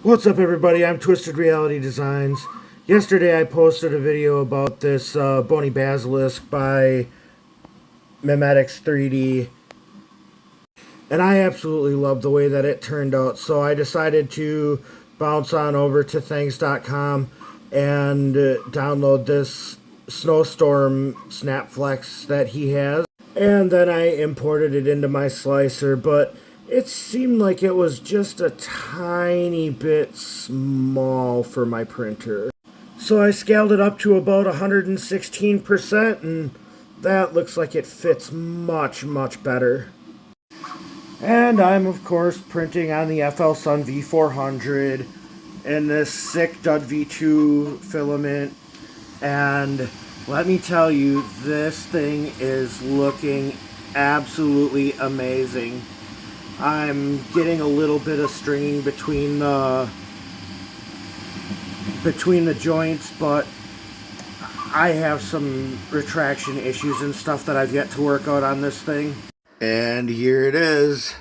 What's up, everybody? I'm Twisted Reality Designs. Yesterday I posted a video about this bony basilisk by Mimetics 3D, and I absolutely love the way that it turned out, so I decided to bounce on over to thanks.com and download this snowstorm snapflex that he has, and then I imported it into my slicer, but it seemed like it was just a tiny bit small for my printer. So I scaled it up to about 116%, and that looks like it fits much, much better. And I'm, of course, printing on the FL Sun V400 in this sick Dud V2 filament. And let me tell you, this thing is looking absolutely amazing. I'm getting a little bit of stringing between the joints, but I have some retraction issues and stuff that I've yet to work out on this thing. And here it is.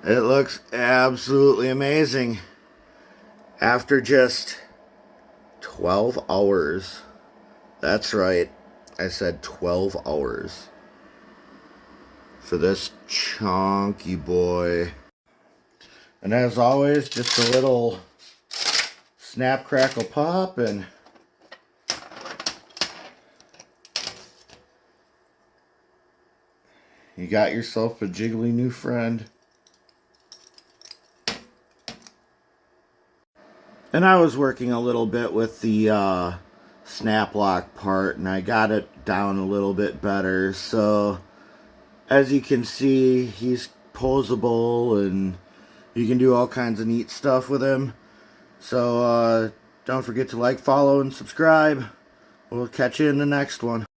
It looks absolutely amazing. After just 12 hours. That's right. I said 12 hours. For this chunky boy. And as always, just a little snap, crackle, pop, and you got yourself a jiggly new friend. And I was working a little bit with the snap lock part, and I got it down a little bit better. So as you can see, he's posable and you can do all kinds of neat stuff with him. So don't forget to like, follow, and subscribe. We'll catch you in the next one.